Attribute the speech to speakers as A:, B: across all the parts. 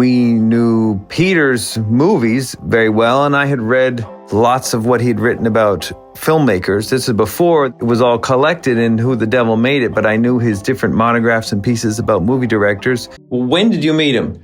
A: we knew Peter's movies very well, and I had read lots of what he'd written about filmmakers. This is before it was all collected in Who the Devil Made It, but I knew his different monographs and pieces about movie directors. When did you meet him?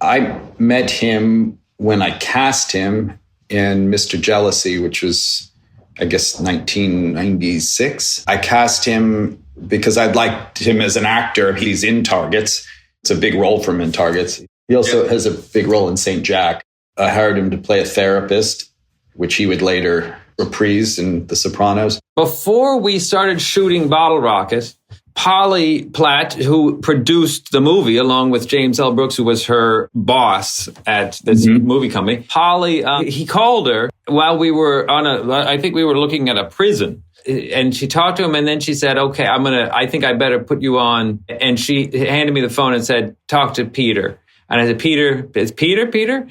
B: I met him when I cast him in Mr. Jealousy, which was, I guess, 1996. I cast him because I'd liked him as an actor. He's in Targets. It's a big role for him in Targets. He also has a big role in St. Jack. I hired him to play a therapist, which he would later reprise in The Sopranos.
C: Before we started shooting Bottle Rocket, Polly Platt, who produced the movie along with James L. Brooks, who was her boss at this movie company, Polly, he called her while we were I think we were looking at a prison. And she talked to him, and then she said, okay, I think I better put you on. And she handed me the phone and said, talk to Peter. And I said, Peter, is Peter?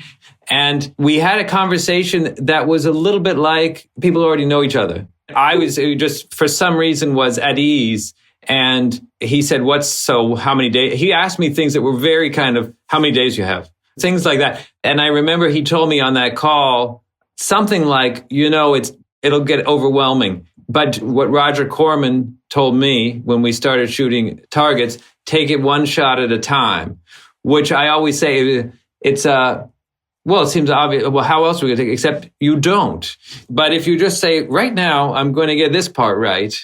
C: And we had a conversation that was a little bit like people already know each other. I was just, for some reason, was at ease. And he said, how many days? He asked me things that were very kind of, how many days you have? Things like that. And I remember he told me on that call something like, it'll get overwhelming. But what Roger Corman told me when we started shooting Targets, take it one shot at a time, which I always say it seems obvious. Well, how else are we going to take it? Except you don't. But if you just say, right now, I'm going to get this part right,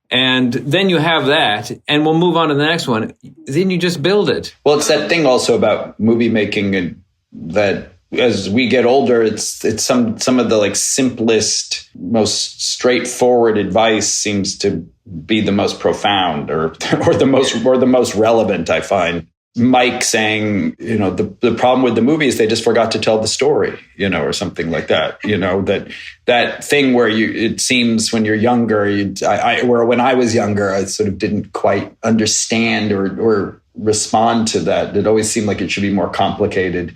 C: and then you have that, and we'll move on to the next one, then you just build it.
B: Well, it's that thing also about movie making, and that as we get older, it's some of the simplest, most straightforward advice seems to be the most profound or the most relevant, I find. Mike saying, the problem with the movie is they just forgot to tell the story, or something like that. That thing where it seems when you're younger, where when I was younger, I sort of didn't quite understand or respond to that. It always seemed like it should be more complicated,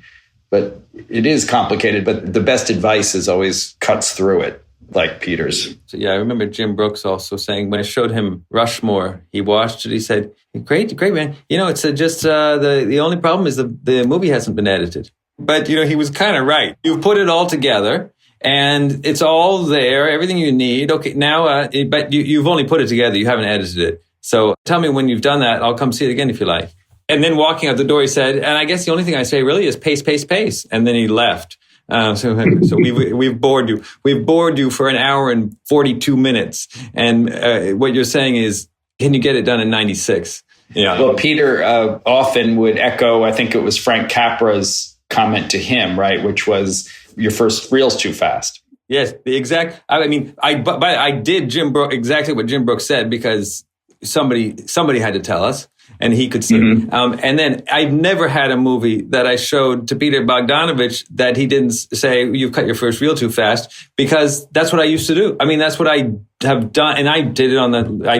B: but it is complicated. But the best advice is always cuts through it, like Peter's.
C: So, I remember Jim Brooks also saying when I showed him Rushmore, he watched it. He said, "Great, man. It's just the only problem is the movie hasn't been edited." But he was kind of right. You put it all together, and it's all there, everything you need. Okay, now, but you've only put it together. You haven't edited it. So tell me when you've done that. I'll come see it again if you like. And then walking out the door, he said, and I guess the only thing I say really is pace, pace, pace. And then he left. So we've bored you. We've bored you for an hour and 42 minutes. And what you're saying is, can you get it done in 96? Yeah.
B: Well, Peter often would echo, I think it was Frank Capra's comment to him, right? Which was, your first reel's too fast.
C: Yes, the exact. But I did exactly what Jim Brooks said, because somebody had to tell us. And he could see. And then I've never had a movie that I showed to Peter Bogdonavich that he didn't say, you've cut your first reel too fast, because that's what I used to do. That's what I have done. And I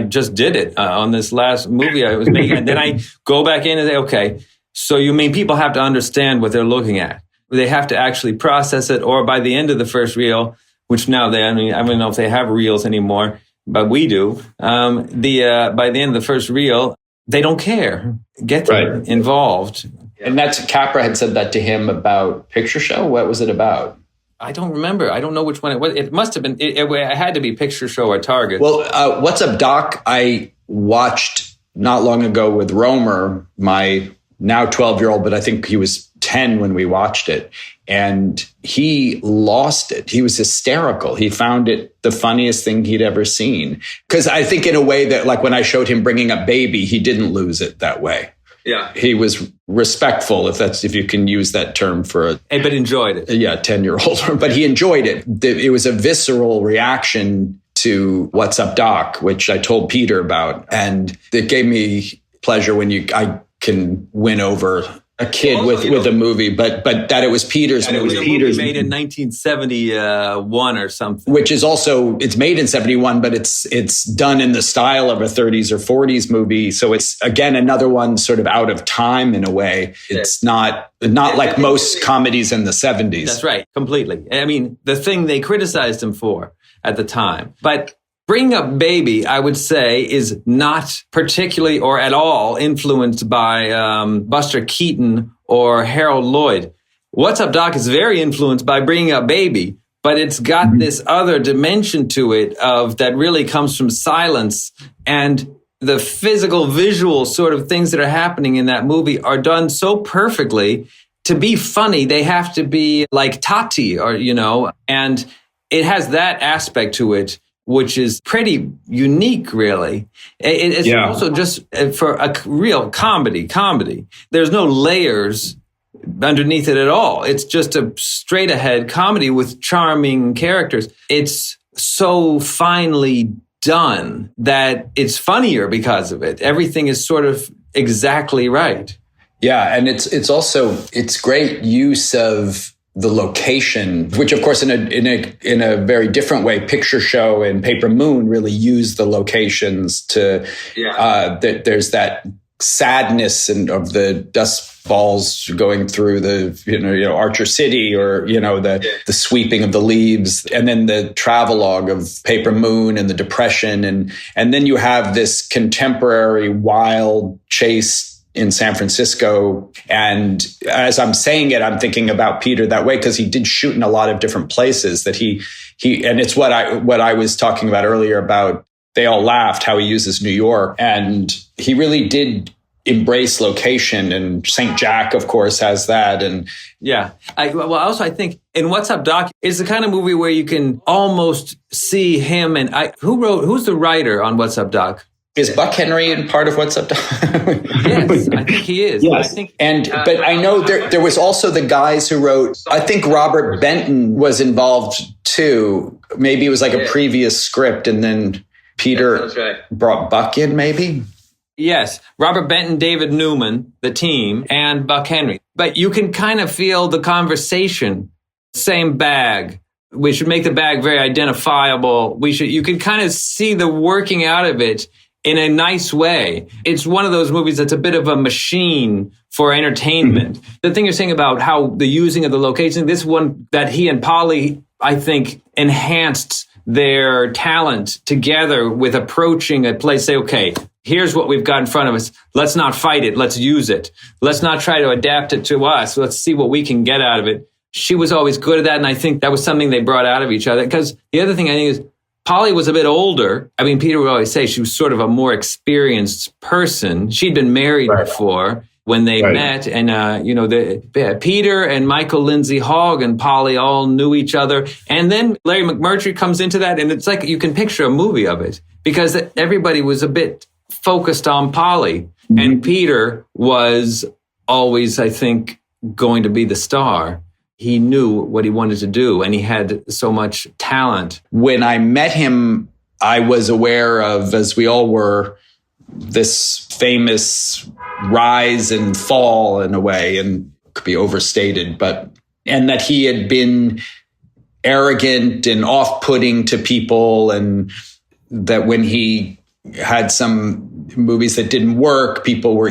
C: just did it on this last movie I was making. And then I go back in and say, okay, so you mean people have to understand what they're looking at. They have to actually process it, or by the end of the first reel, which now I don't know if they have reels anymore, but we do. By the end of the first reel, they don't care. Get them involved.
B: And Capra had said that to him about Picture Show. What was it about?
C: I don't remember. I don't know which one it was. It must have been, it had to be Picture Show or Target.
B: Well, What's Up, Doc? I watched not long ago with Romer, my now 12-year-old, but I think he was 10 when we watched it. And he lost it. He was hysterical. He found it the funniest thing he'd ever seen. Because I think in a way that, like when I showed him bringing up Baby, he didn't lose it that way.
C: Yeah.
B: He was respectful, if you can use that term for
C: but enjoyed it.
B: 10-year-old. But he enjoyed it. It was a visceral reaction to What's Up, Doc, which I told Peter about. And it gave me pleasure when I can win over a kid with a movie, but that it was Peter's.
C: And it was Peter's made in 1971 or something.
B: Which is also, it's made in 71, but it's done in the style of a 30s or 40s movie. So it's again another one sort of out of time in a way. It's not like most comedies in the 70s.
C: That's right, completely. The thing they criticized him for at the time, but Bring Up Baby, I would say, is not particularly or at all influenced by Buster Keaton or Harold Lloyd. What's Up, Doc is very influenced by Bringing Up Baby, but it's got this other dimension to it of that really comes from silence, and the physical, visual sort of things that are happening in that movie are done so perfectly. To be funny, they have to be like Tati, or, and it has that aspect to it, which is pretty unique, really. It's also just for a real comedy. There's no layers underneath it at all. It's just a straight ahead comedy with charming characters. It's so finely done that it's funnier because of it. Everything is sort of exactly right.
B: Yeah, and it's great use of the location, which of course in a very different way, Picture Show and Paper Moon really use the locations to there's that sadness of the dust balls going through the Archer City, or the sweeping of the leaves, and then the travelogue of Paper Moon and the Depression, and then you have this contemporary wild chase in San Francisco. And as I'm saying it, I'm thinking about Peter that way, because he did shoot in a lot of different places that he and it's what I was talking about earlier about They All Laughed, how he uses New York. And he really did embrace location, and St. Jack, of course, has that. And
C: I think in What's Up, Doc is the kind of movie where you can almost see him. And who's the writer on What's Up, Doc?
B: Is Buck Henry in part of What's Up, Doc?
C: Yes, I think he is.
B: Yes. But I know there was also the guys who wrote, I think Robert Benton was involved too. Maybe it was like a previous script, and then Peter brought Buck in, maybe?
C: Yes, Robert Benton, David Newman, the team, and Buck Henry. But you can kind of feel the conversation. Same bag. We should make the bag very identifiable. You can kind of see the working out of it in a nice way. It's one of those movies that's a bit of a machine for entertainment. Mm-hmm. The thing you're saying about how the using of the location, this one that he and Polly, I think, enhanced their talent together with approaching a place, say, okay, here's what we've got in front of us. Let's not fight it. Let's use it. Let's not try to adapt it to us. Let's see what we can get out of it. She was always good at that, and I think that was something they brought out of each other. Because the other thing I think is, Polly was a bit older. I mean, Peter would always say she was sort of a more experienced person. She'd been married before when they met. And, Peter and Michael Lindsay Hogg and Polly all knew each other. And then Larry McMurtry comes into that. And it's like you can picture a movie of it, because everybody was a bit focused on Polly. Mm-hmm. And Peter was always, I think, going to be the star. He knew what he wanted to do, and he had so much talent.
B: When I met him, I was aware of, as we all were, this famous rise and fall in a way, and could be overstated, and that he had been arrogant and off-putting to people, and that when he had some movies that didn't work, people were,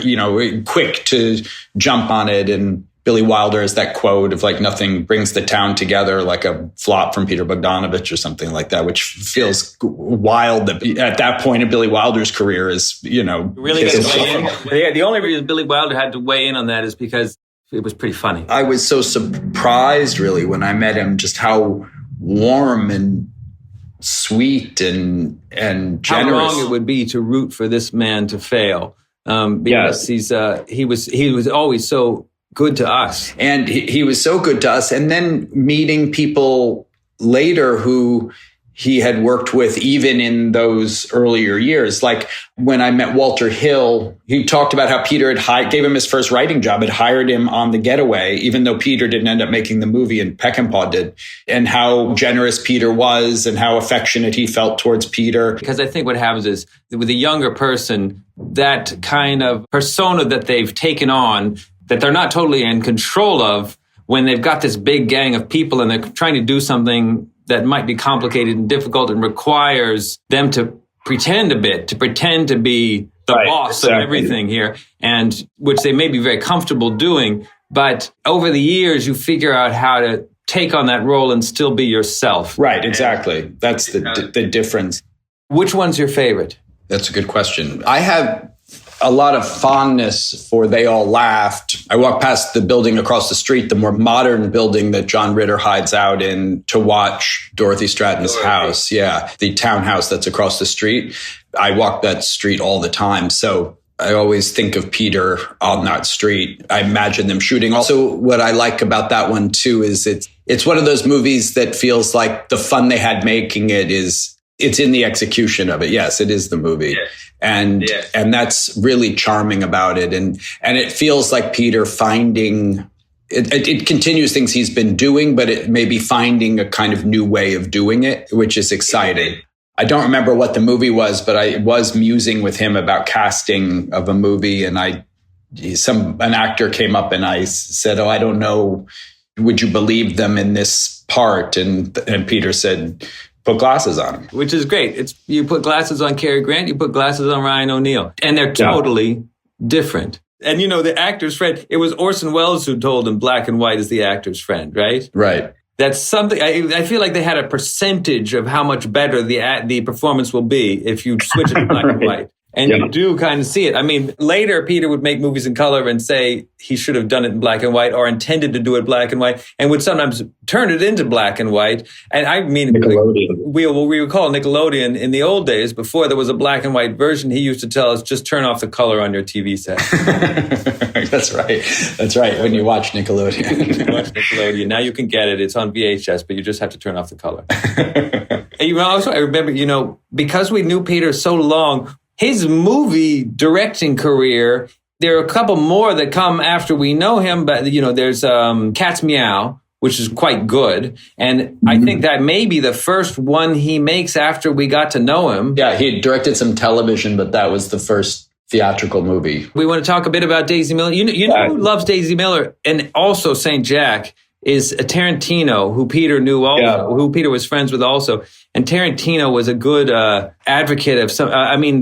B: quick to jump on it. And Billy Wilder has that quote of like, nothing brings the town together like a flop from Peter Bogdanovich or something like that, which feels wild that at that point in Billy Wilder's career is,
C: really got to weigh in. Yeah, the only reason Billy Wilder had to weigh in on that is because it was pretty funny.
B: I was so surprised really when I met him, just how warm and sweet and generous.
C: How wrong it would be to root for this man to fail. Because he was always so good to us.
B: And he was so good to us. And then meeting people later who he had worked with even in those earlier years. Like when I met Walter Hill, he talked about how Peter gave him his first writing job, had hired him on The Getaway, even though Peter didn't end up making the movie and Peckinpah did, and how generous Peter was and how affectionate he felt towards Peter.
C: Because I think what happens is with a younger person, that kind of persona that they've taken on, that they're not totally in control of, when they've got this big gang of people and they're trying to do something that might be complicated and difficult and requires them to pretend a bit, to pretend to be the boss of everything here, and which they may be very comfortable doing. But over the years, you figure out how to take on that role and still be yourself.
B: Right, exactly. That's the difference.
C: Which one's your favorite?
B: That's a good question. I have a lot of fondness for They All Laughed. I walked past the building across the street, the more modern building that John Ritter hides out in, to watch Dorothy Stratton's house. Yeah, the townhouse that's across the street. I walk that street all the time. So I always think of Peter on that street. I imagine them shooting. Also, what I like about that one, too, is it's one of those movies that feels like the fun they had making it's in the execution of it. Yes, it is the movie. Yeah. And that's really charming about it. And it feels like Peter finding, it continues things he's been doing, but it may be finding a kind of new way of doing it, which is exciting. I don't remember what the movie was, but I was musing with him about casting of a movie. And an actor came up and I said, I don't know. Would you believe them in this part? And Peter said, put glasses on him.
C: Which is great. You put glasses on Cary Grant, you put glasses on Ryan O'Neal. And they're totally different. And the actor's friend, it was Orson Welles who told him black and white is the actor's friend, right?
B: Right.
C: That's something, I feel like they had a percentage of how much better the performance will be if you switch it to black and white. And you do kind of see it. I mean, later Peter would make movies in color and say he should have done it in black and white or intended to do it black and white, and would sometimes turn it into black and white. And I mean, we recall Nickelodeon in the old days, before there was a black and white version, he used to tell us, just turn off the color on your TV set.
B: That's right. That's right. When you watch Nickelodeon.
C: Now you can get it. It's on VHS, but you just have to turn off the color. And also, I remember, because we knew Peter so long, his movie directing career, there are a couple more that come after we know him, but there's Cat's Meow, which is quite good. And I think that may be the first one he makes after we got to know him.
B: Yeah, he directed some television, but that was the first theatrical movie.
C: We want to talk a bit about Daisy Miller. You know who loves Daisy Miller and also St. Jack is Tarantino, who Peter knew also, who Peter was friends with also. And Tarantino was a good advocate of some.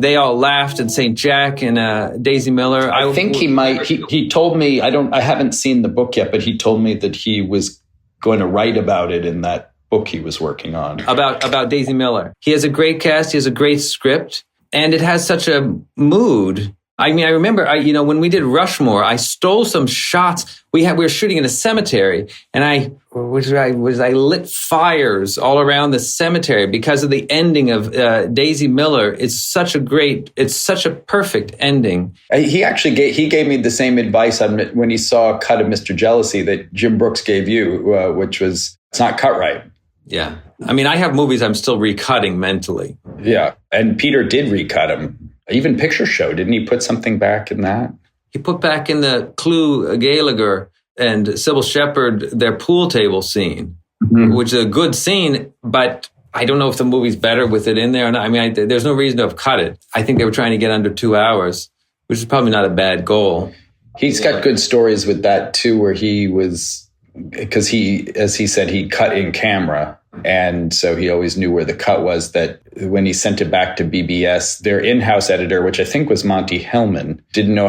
C: They All Laughed and St. Jack and Daisy Miller.
B: I think he might. He told me. I haven't seen the book yet, but he told me that he was going to write about it in that book he was working on
C: about Daisy Miller. He has a great cast. He has a great script, and it has such a mood. I remember, when we did Rushmore, I stole some shots. We were shooting in a cemetery, and I lit fires all around the cemetery because of the ending of Daisy Miller. It's such a perfect ending.
B: He gave me the same advice when he saw a cut of Mr. Jealousy that Jim Brooks gave you, which was, it's not cut right.
C: Yeah. I have movies I'm still recutting mentally.
B: Yeah. And Peter did recut them. Even Picture Show, didn't he put something back in that?
C: He put back in the Clu Gallagher and Sybil Shepherd, their pool table scene, which is a good scene, but I don't know if the movie's better with it in there or not. There's no reason to have cut it. I think they were trying to get under 2 hours, which is probably not a bad goal.
B: He's got good stories with that too, where because as he said, he cut in camera. And so he always knew where the cut was, that when he sent it back to BBS, their in-house editor, which I think was Monty Hellman, didn't know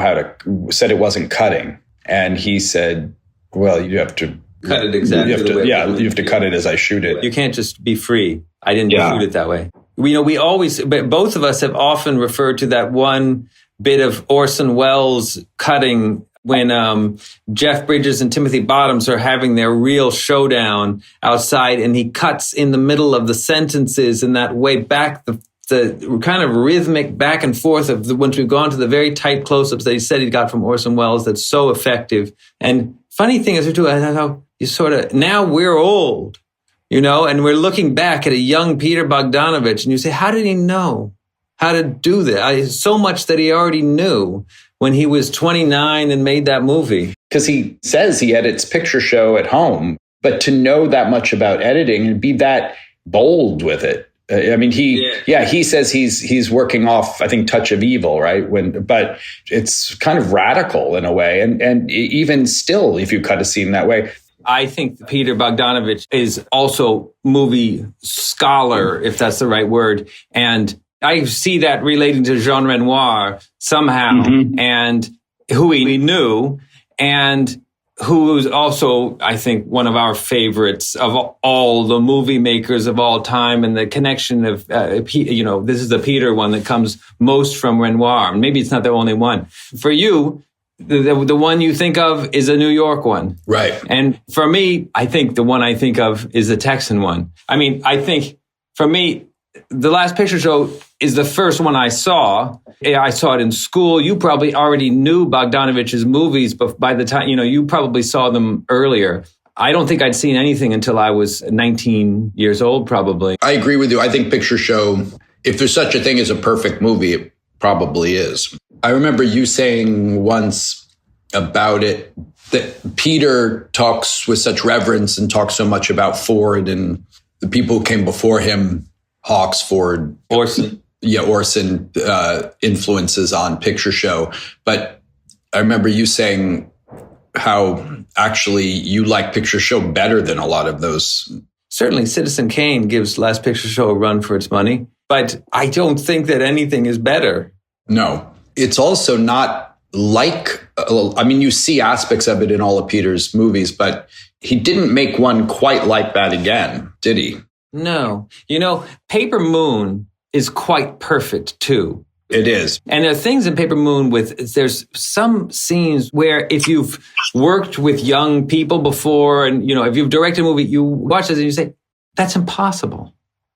B: said it wasn't cutting. And he said, well, you have to
C: cut it exactly
B: you have to cut it as I shoot it.
C: You can't just be free. I didn't shoot it that way. Both of us have often referred to that one bit of Orson Welles cutting when Jeff Bridges and Timothy Bottoms are having their real showdown outside, and he cuts in the middle of the sentences in that way back, the kind of rhythmic back and forth of once we've gone to the very tight close-ups that he said he got from Orson Welles, that's so effective. And funny thing is, too, how you now we're old, and we're looking back at a young Peter Bogdanovich, and you say, how did he know how to do that? So much that he already knew when he was 29 and made that movie.
B: Because he says he edits Picture Show at home, but to know that much about editing and be that bold with it. He says he's working off, I think, Touch of Evil, right? But it's kind of radical in a way. And even still, if you cut a scene that way.
C: I think Peter Bogdanovich is also movie scholar, if that's the right word. And I see that relating to Jean Renoir somehow, and who he knew. And who's also, I think, one of our favorites of all the movie makers of all time, and the connection of, this is the Peter one that comes most from Renoir. Maybe it's not the only one. For you, the one you think of is a New York one.
B: Right.
C: And for me, I think the one I think of is the Texan one. I mean, I think for me, The Last Picture Show is the first one I saw. I saw it in school. You probably already knew Bogdanovich's movies, but by the time, you probably saw them earlier. I don't think I'd seen anything until I was 19 years old, probably.
B: I agree with you. I think Picture Show, if there's such a thing as a perfect movie, it probably is. I remember you saying once about it that Peter talks with such reverence and talks so much about Ford and the people who came before him, Hawks, Ford,
C: Orson.
B: Yeah, Orson influences on Picture Show. But I remember you saying how actually you like Picture Show better than a lot of those.
C: Certainly, Citizen Kane gives Last Picture Show a run for its money, but I don't think that anything is better.
B: No, it's also not like, you see aspects of it in all of Peter's movies, but he didn't make one quite like that again, did he?
C: No. Paper Moon is quite perfect, too.
B: It is.
C: And there are things in Paper Moon there's some scenes where if you've worked with young people before and, if you've directed a movie, you watch this and you say, that's impossible.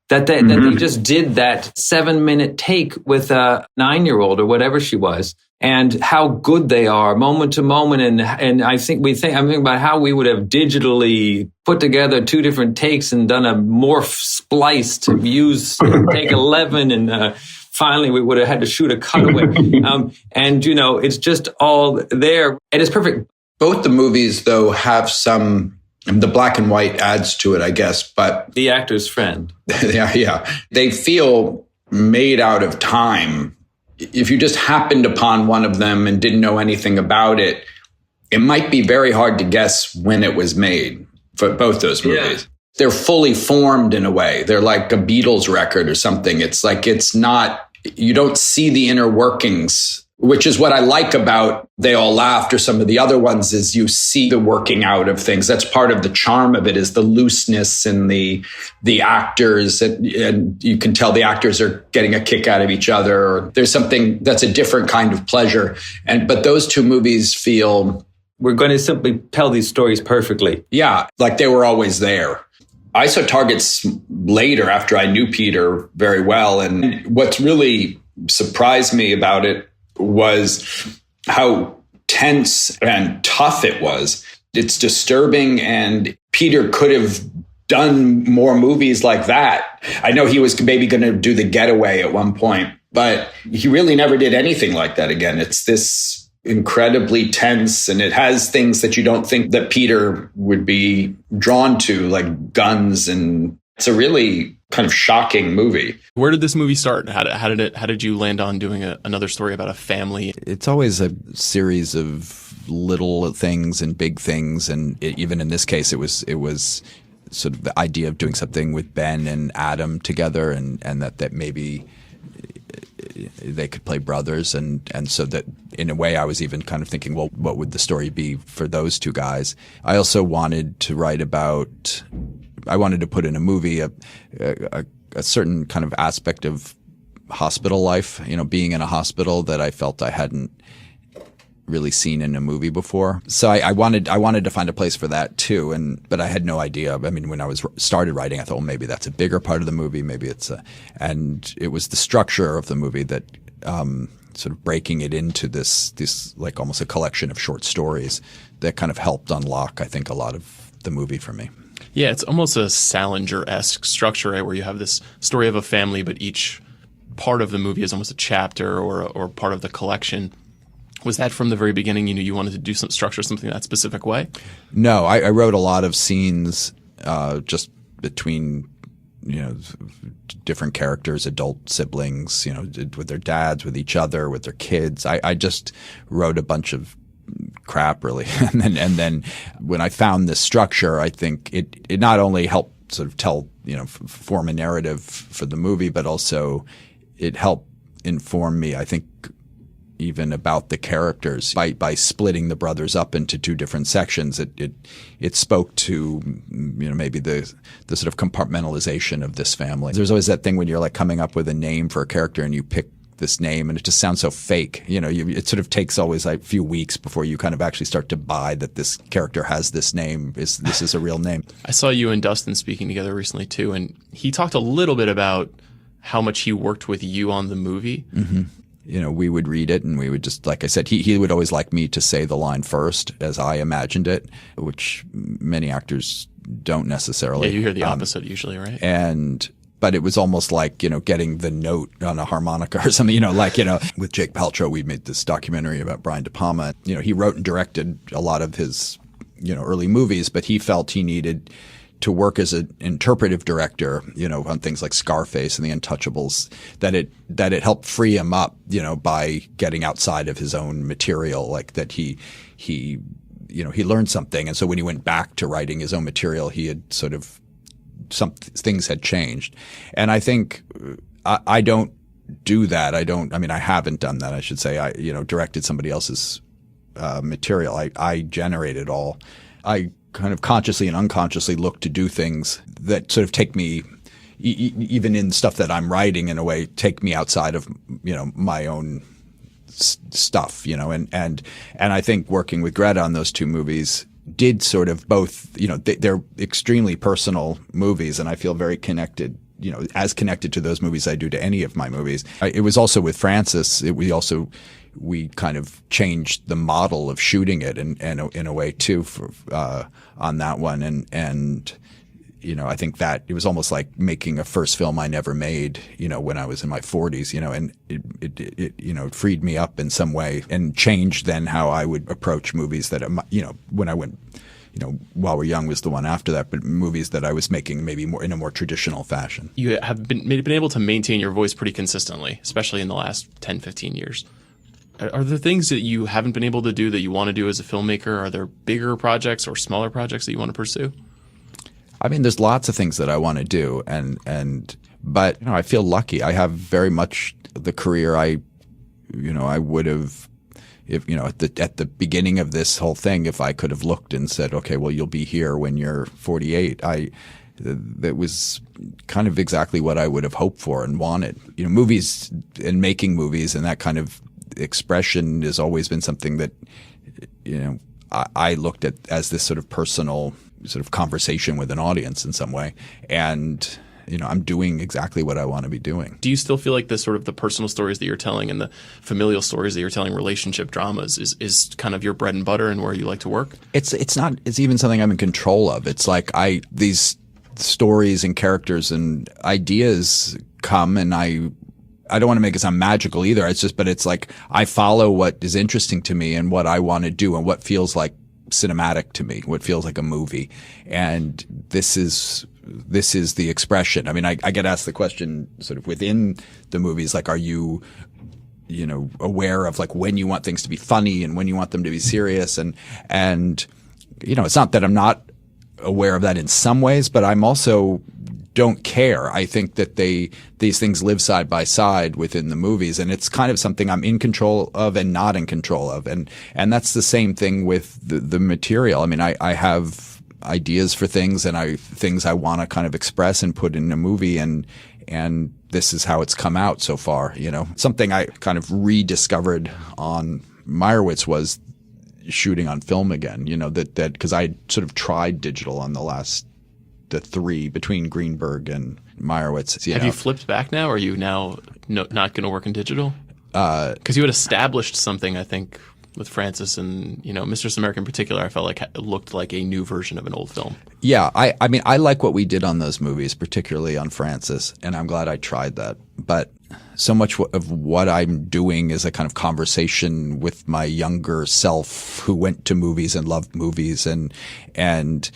C: That they just did that 7-minute take with a 9-year-old or whatever she was, and how good they are moment to moment. And I'm thinking about how we would have digitally put together 2 different takes and done a morph splice to use take 11. And finally we would have had to shoot a cutaway. It's just all there. And it's perfect.
B: Both the movies, though, have the black and white adds to it, I guess, but
C: the actor's friend.
B: Yeah. They feel made out of time. If you just happened upon one of them and didn't know anything about it, it might be very hard to guess when it was made for both those movies. Yeah. They're fully formed in a way. They're like a Beatles record or something. It's like, you don't see the inner workings, which is what I like about They All Laughed or some of the other ones, is you see the working out of things. That's part of the charm of it, is the looseness in the actors. And you can tell the actors are getting a kick out of each other. Or there's something that's a different kind of pleasure. But those 2 movies feel...
C: We're going to simply tell these stories perfectly.
B: Yeah, like they were always there. I saw Targets later after I knew Peter very well. And what's really surprised me about it was how tense and tough it was. It's disturbing, and Peter could have done more movies like that. I know he was maybe going to do The Getaway at one point, but he really never did anything like that again. It's this incredibly tense, and it has things that you don't think that Peter would be drawn to, like guns, and it's a really kind of shocking movie.
D: Where did this movie start? How did you land on doing another story about a family?
E: It's always a series of little things and big things, and even in this case, it was sort of the idea of doing something with Ben and Adam together, and that maybe they could play brothers, and so that in a way I was even kind of thinking, well, what would the story be for those 2 guys? I also wanted to write about. I wanted to put in a movie a certain kind of aspect of hospital life, being in a hospital that I felt I hadn't really seen in a movie before. So I wanted to find a place for that too, but I had no idea. I mean, when I started writing, I thought, well, maybe that's a bigger part of the movie. Maybe and it was the structure of the movie that sort of breaking it into this like almost a collection of short stories that kind of helped unlock, I think, a lot of the movie for me.
D: Yeah, it's almost a Salinger-esque structure, right, where you have this story of a family, but each part of the movie is almost a chapter or part of the collection. Was that from the very beginning, you wanted to do structure something that specific way?
E: No, I wrote a lot of scenes just between different characters, adult siblings, with their dads, with each other, with their kids. I just wrote a bunch of crap, really. and then when I found this structure, I think it not only helped sort of tell, form a narrative for the movie, but also it helped inform me, I think, even about the characters. By splitting the brothers up into two different sections, it spoke to, you know, maybe the sort of compartmentalization of this family. There's always that thing when you're like coming up with a name for a character and you pick this name and it just sounds so fake. You know, it sort of takes always like a few weeks before you kind of actually start to buy that this character has this name. This is a real name.
D: I saw you and Dustin speaking together recently too, and he talked a little bit about how much he worked with you on the movie.
E: Mm-hmm. You know, we would read it and we would just, like I said, he would always like me to say the line first as I imagined it, which many actors don't necessarily.
D: Yeah, you hear the opposite usually, right?
E: But it was almost like, you know, getting the note on a harmonica or something, you know, like, you know, with Jake Paltrow, we made this documentary about Brian De Palma. You know, he wrote and directed a lot of his, you know, early movies, but he felt he needed to work as an interpretive director, you know, on things like Scarface and The Untouchables, that it helped free him up, you know, by getting outside of his own material, like that he you know, he learned something. And so when he went back to writing his own material, he had sort of some things had changed. And I think I don't do that. I mean, I haven't done that, I should say. I, you know, directed somebody else's material. I generate it all. I kind of consciously and unconsciously look to do things that sort of take me, even in stuff that I'm writing in a way, take me outside of, you know, my own stuff, you know, and I think working with Greta on those two movies did sort of both, you know, they're extremely personal movies, and I feel very connected, you know, as connected to those movies I do to any of my movies. It was also with Francis, we kind of changed the model of shooting it and in a way too for on that one, and you know, I think that it was almost like making a first film I never made, you know, when I was in my 40s, you know, and it you know, freed me up in some way and changed then how I would approach movies that, you know, when I went, you know, While We're Young was the one after that, but movies that I was making maybe more in a more traditional fashion.
D: You have been able to maintain your voice pretty consistently, especially in the last 10, 15 years. Are there things that you haven't been able to do that you want to do as a filmmaker? Are there bigger projects or smaller projects that you want to pursue?
E: I mean, there's lots of things that I want to do, but you know, I feel lucky. I have very much the career I would have, if, you know, at the beginning of this whole thing, if I could have looked and said, okay, well, you'll be here when you're 48. That was kind of exactly what I would have hoped for and wanted. You know, movies and making movies and that kind of expression has always been something that, you know, I looked at as this sort of personal sort of conversation with an audience in some way. And, you know, I'm doing exactly what I want to be doing. Do
D: you still feel like the personal stories that you're telling and the familial stories that you're telling, relationship dramas, is kind of your bread and butter and where you like to work? It's
E: even something I'm in control of. It's like these stories and characters and ideas come, and I don't want to make it sound magical either. But it's like I follow what is interesting to me and what I want to do and what feels like cinematic to me, what feels like a movie. And this is the expression. I mean, I get asked the question sort of within the movies, like, are you know, aware of like when you want things to be funny and when you want them to be serious? And, you know, it's not that I'm not aware of that in some ways, but I'm also don't care. I think that these things live side by side within the movies, and it's kind of something I'm in control of and not in control of, and that's the same thing with the material. I mean, I have ideas for things and things I want to kind of express and put in a movie, and this is how it's come out so far. You know, something I kind of rediscovered on Meyerowitz was shooting on film again. You know, that because I sort of tried digital on the three between Greenberg and Meyerowitz.
D: Have you flipped back now? Or are you now not going to work in digital? Because you had established something, I think, with Francis and, you know, Mistress America in particular. I felt like it looked like a new version of an old film.
E: Yeah, I mean, I like what we did on those movies, particularly on Francis, and I'm glad I tried that. But so much of what I'm doing is a kind of conversation with my younger self who went to movies and loved movies, and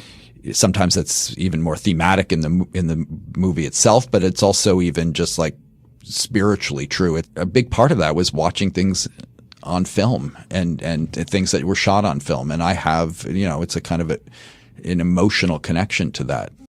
E: sometimes that's even more thematic in the movie itself, but it's also even just like spiritually true. A big part of that was watching things on film and things that were shot on film, and I have, you know, it's a kind of an emotional connection to that.